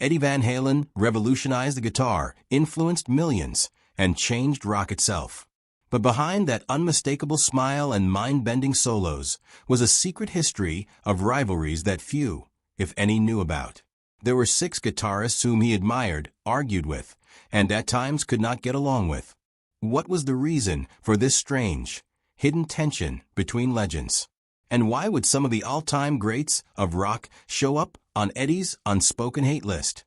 Eddie Van Halen revolutionized the guitar, influenced millions, and changed rock itself. But behind that unmistakable smile and mind-bending solos was a secret history of rivalries that few, if any, knew about. There were 6 guitarists whom he admired, argued with, and at times could not get along with. What was the reason for this strange, hidden tension between legends? And why would some of the all-time greats of rock show up on Eddie's unspoken hate list?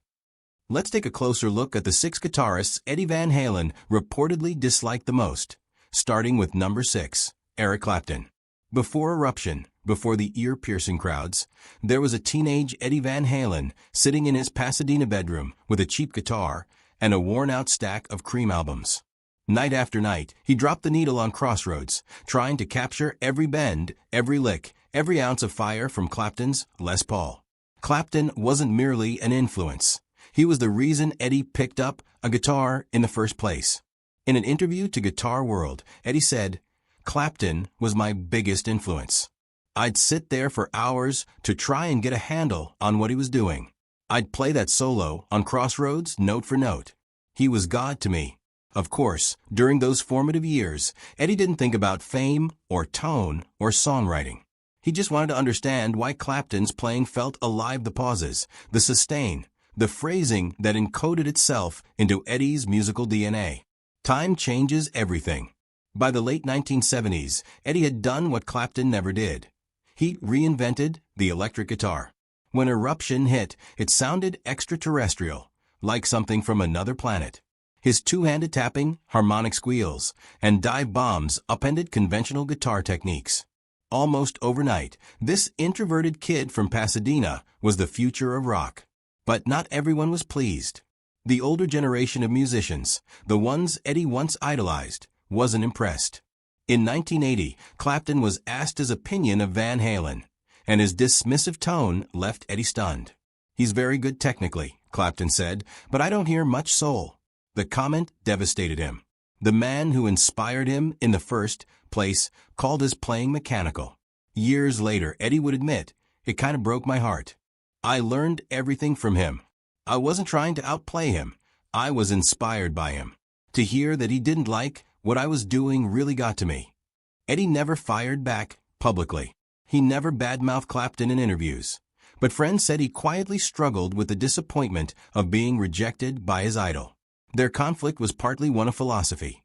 Let's take a closer look at the 6 guitarists Eddie Van Halen reportedly disliked the most, starting with number 6, Eric Clapton. Before Eruption, before the ear-piercing crowds, there was a teenage Eddie Van Halen sitting in his Pasadena bedroom with a cheap guitar and a worn-out stack of Cream albums. Night after night, he dropped the needle on Crossroads, trying to capture every bend, every lick, every ounce of fire from Clapton's Les Paul. Clapton wasn't merely an influence. He was the reason Eddie picked up a guitar in the first place. In an interview to Guitar World, Eddie said, "Clapton was my biggest influence. I'd sit there for hours to try and get a handle on what he was doing. I'd play that solo on Crossroads note for note. He was God to me." Of course, during those formative years, Eddie didn't think about fame or tone or songwriting. He just wanted to understand why Clapton's playing felt alive, the pauses, the sustain, the phrasing that encoded itself into Eddie's musical DNA. Time changes everything. By the late 1970s, Eddie had done what Clapton never did. He reinvented the electric guitar. When Eruption hit, it sounded extraterrestrial, like something from another planet. His two-handed tapping, harmonic squeals, and dive bombs upended conventional guitar techniques. Almost overnight, this introverted kid from Pasadena was the future of rock. But not everyone was pleased. The older generation of musicians, the ones Eddie once idolized, wasn't impressed. In 1980, Clapton was asked his opinion of Van Halen, and his dismissive tone left Eddie stunned. "He's very good technically," Clapton said, "but I don't hear much soul." The comment devastated him. The man who inspired him in the first place called his playing mechanical. Years later, Eddie would admit, "It kind of broke my heart. I learned everything from him. I wasn't trying to outplay him. I was inspired by him. To hear that he didn't like what I was doing really got to me." Eddie never fired back publicly. He never badmouthed Clapton in interviews. But friends said he quietly struggled with the disappointment of being rejected by his idol. Their conflict was partly one of philosophy.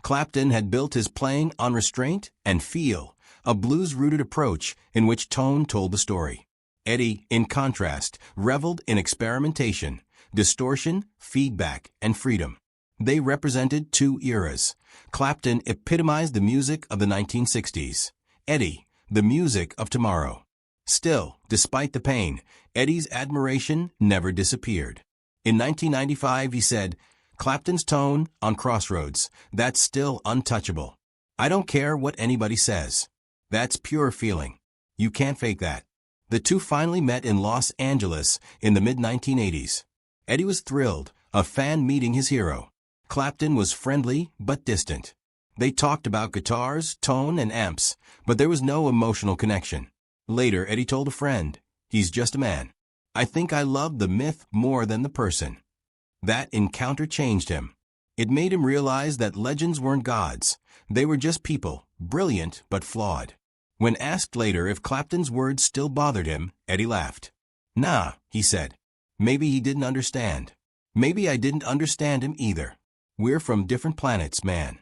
Clapton had built his playing on restraint and feel, a blues-rooted approach in which tone told the story. Eddie, in contrast, reveled in experimentation, distortion, feedback, and freedom. They represented 2 eras. Clapton epitomized the music of the 1960s. Eddie, the music of tomorrow. Still, despite the pain, Eddie's admiration never disappeared. In 1995, he said, "Clapton's tone on Crossroads, that's still untouchable. I don't care what anybody says. That's pure feeling. You can't fake that." The two finally met in Los Angeles in the mid-1980s. Eddie was thrilled, a fan meeting his hero. Clapton was friendly but distant. They talked about guitars, tone, and amps, but there was no emotional connection. Later, Eddie told a friend, "He's just a man. I think I love the myth more than the person." That encounter changed him. It made him realize that legends weren't gods. They were just people, brilliant but flawed. When asked later if Clapton's words still bothered him, Eddie laughed. "Nah," he said. "Maybe he didn't understand. Maybe I didn't understand him either. We're from different planets, man."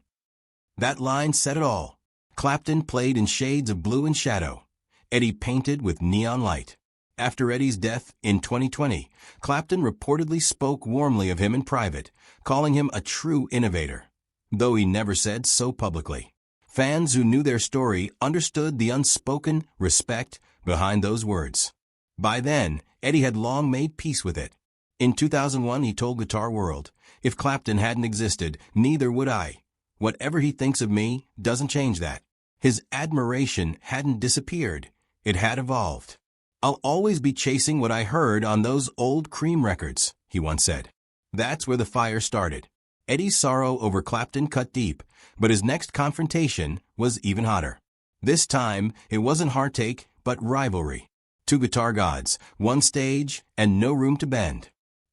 That line said it all. Clapton played in shades of blue and shadow. Eddie painted with neon light. After Eddie's death in 2020, Clapton reportedly spoke warmly of him in private, calling him a true innovator, though he never said so publicly. Fans who knew their story understood the unspoken respect behind those words. By then, Eddie had long made peace with it. In 2001, he told Guitar World, "If Clapton hadn't existed, neither would I. Whatever he thinks of me doesn't change that." His admiration hadn't disappeared. It had evolved. "I'll always be chasing what I heard on those old Cream records," he once said. That's where the fire started. Eddie's sorrow over Clapton cut deep, but his next confrontation was even hotter. This time, it wasn't heartache, but rivalry. Two guitar gods, one stage, and no room to bend.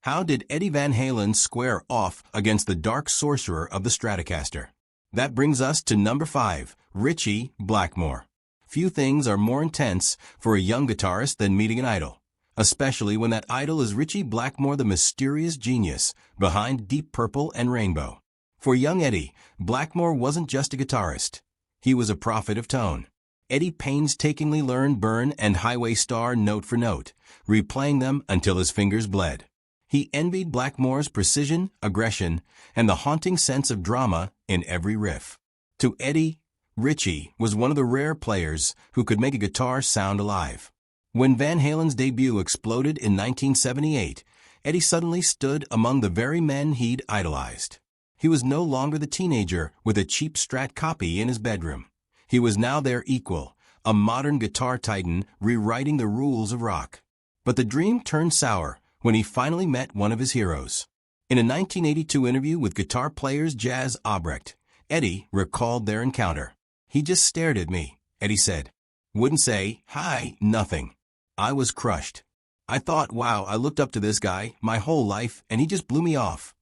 How did Eddie Van Halen square off against the dark sorcerer of the Stratocaster? That brings us to number 5, Richie Blackmore. Few things are more intense for a young guitarist than meeting an idol, especially when that idol is Richie Blackmore, the mysterious genius behind Deep Purple and Rainbow. For young Eddie, Blackmore wasn't just a guitarist. He was a prophet of tone. Eddie painstakingly learned Burn and Highway Star note for note, replaying them until his fingers bled. He envied Blackmore's precision, aggression, and the haunting sense of drama in every riff. To Eddie, Richie was one of the rare players who could make a guitar sound alive. When Van Halen's debut exploded in 1978, Eddie suddenly stood among the very men he'd idolized. He was no longer the teenager with a cheap Strat copy in his bedroom. He was now their equal, a modern guitar titan rewriting the rules of rock. But the dream turned sour when he finally met one of his heroes. In a 1982 interview with guitar players Jazz Obrecht, Eddie recalled their encounter. "He just stared at me," Eddie said. "Wouldn't say, hi, nothing. I was crushed. I thought, wow, I looked up to this guy my whole life and he just blew me off."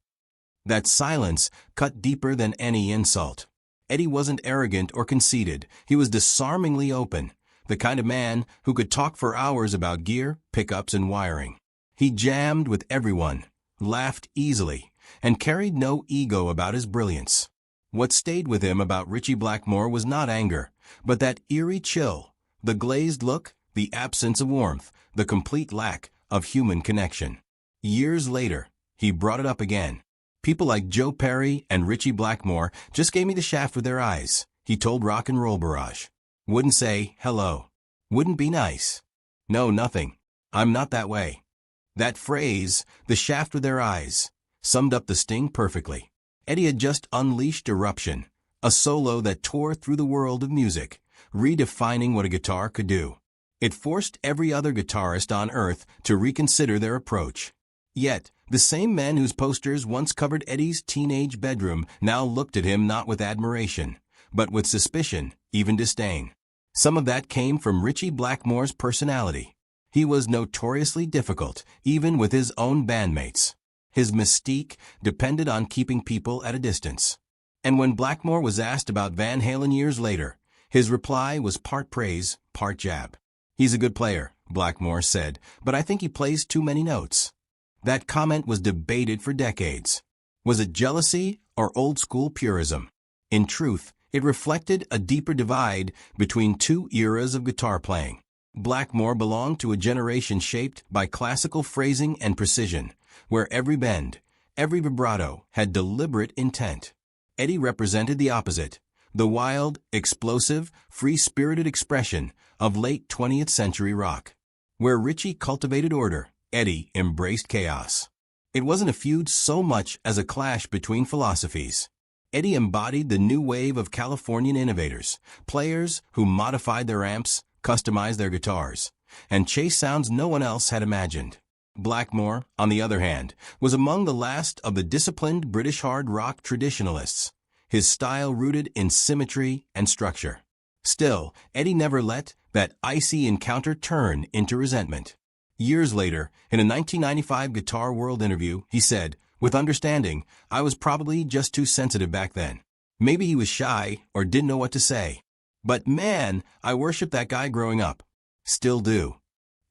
That silence cut deeper than any insult. Eddie wasn't arrogant or conceited. He was disarmingly open, the kind of man who could talk for hours about gear, pickups, and wiring. He jammed with everyone, laughed easily, and carried no ego about his brilliance. What stayed with him about Richie Blackmore was not anger, but that eerie chill, the glazed look, the absence of warmth, the complete lack of human connection. Years later, he brought it up again. "People like Joe Perry and Richie Blackmore just gave me the shaft with their eyes," he told Rock and Roll Barrage. "Wouldn't say hello. Wouldn't be nice. No, nothing. I'm not that way." That phrase, "the shaft with their eyes," summed up the sting perfectly. Eddie had just unleashed Eruption, a solo that tore through the world of music, redefining what a guitar could do. It forced every other guitarist on earth to reconsider their approach. Yet, the same men whose posters once covered Eddie's teenage bedroom now looked at him not with admiration, but with suspicion, even disdain. Some of that came from Richie Blackmore's personality. He was notoriously difficult, even with his own bandmates. His mystique depended on keeping people at a distance. And when Blackmore was asked about Van Halen years later, his reply was part praise, part jab. "He's a good player," Blackmore said, "but I think he plays too many notes." That comment was debated for decades. Was it jealousy or old-school purism? In truth, it reflected a deeper divide between two eras of guitar playing. Blackmore belonged to a generation shaped by classical phrasing and precision, where every bend, every vibrato had deliberate intent. Eddie represented the opposite, the wild, explosive, free-spirited expression of late 20th century rock. Where Richie cultivated order, Eddie embraced chaos. It wasn't a feud so much as a clash between philosophies. Eddie embodied the new wave of Californian innovators, players who modified their amps, customized their guitars, and chased sounds no one else had imagined. Blackmore, on the other hand, was among the last of the disciplined British hard rock traditionalists, his style rooted in symmetry and structure. Still, Eddie never let that icy encounter turn into resentment. Years later, in a 1995 Guitar World interview, he said, "With understanding, I was probably just too sensitive back then. Maybe he was shy or didn't know what to say. But man, I worshipped that guy growing up. Still do."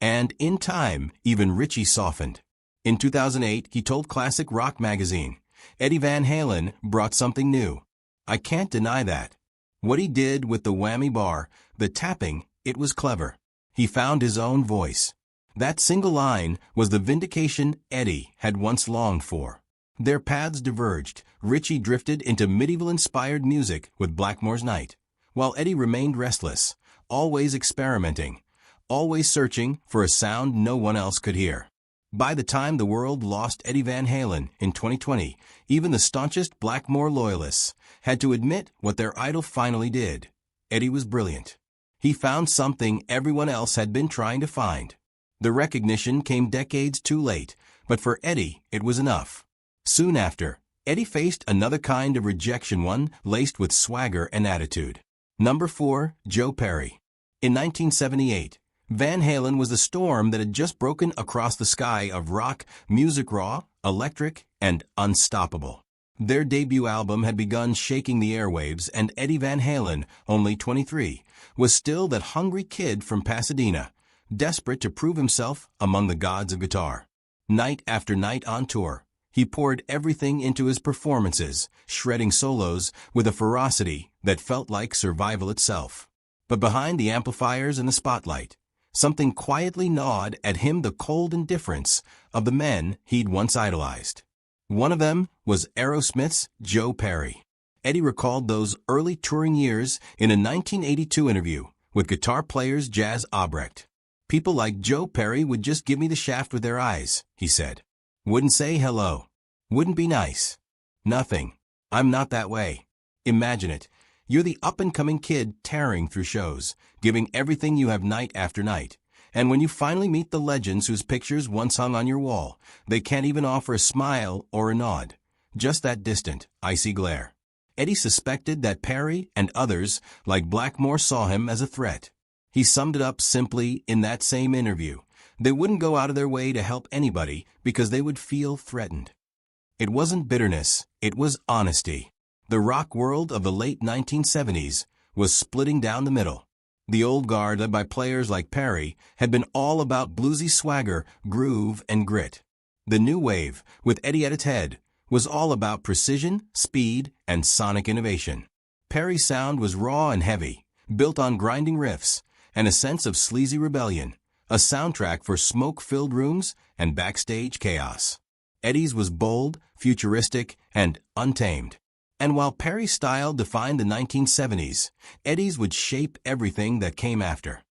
And in time, even Richie softened. In 2008, he told Classic Rock magazine, "Eddie Van Halen brought something new. I can't deny that. What he did with the whammy bar, the tapping, it was clever. He found his own voice." That single line was the vindication Eddie had once longed for. Their paths diverged. Richie drifted into medieval-inspired music with Blackmore's Night, while Eddie remained restless, always experimenting, always searching for a sound no one else could hear. By the time the world lost Eddie Van Halen in 2020, even the staunchest Blackmore loyalists had to admit what their idol finally did. Eddie was brilliant. He found something everyone else had been trying to find. The recognition came decades too late, but for Eddie, it was enough. Soon after, Eddie faced another kind of rejection, one laced with swagger and attitude. Number 4, Joe Perry. In 1978, Van Halen was the storm that had just broken across the sky of rock, music raw, electric, and unstoppable. Their debut album had begun shaking the airwaves, and Eddie Van Halen, only 23, was still that hungry kid from Pasadena, desperate to prove himself among the gods of guitar. Night after night on tour, he poured everything into his performances, shredding solos with a ferocity that felt like survival itself. But behind the amplifiers and the spotlight, something quietly gnawed at him, the cold indifference of the men he'd once idolized. One of them was Aerosmith's Joe Perry. Eddie recalled those early touring years in a 1982 interview with guitar player's Jazz Obrecht. "People like Joe Perry would just give me the shaft with their eyes," he said. "Wouldn't say hello. Wouldn't be nice. Nothing. I'm not that way. Imagine it. You're the up-and-coming kid tearing through shows, giving everything you have night after night. And when you finally meet the legends whose pictures once hung on your wall, they can't even offer a smile or a nod. Just that distant, icy glare." Eddie suspected that Perry and others like Blackmore saw him as a threat. He summed it up simply in that same interview. They wouldn't go out of their way to help anybody because they would feel threatened. It wasn't bitterness, it was honesty. The rock world of the late 1970s was splitting down the middle. The old guard, led by players like Perry, had been all about bluesy swagger, groove, and grit. The new wave, with Eddie at its head, was all about precision, speed, and sonic innovation. Perry's sound was raw and heavy, built on grinding riffs, and a sense of sleazy rebellion, a soundtrack for smoke-filled rooms and backstage chaos. Eddie's was bold, futuristic, and untamed. And while Perry's style defined the 1970s, Eddie's would shape everything that came after.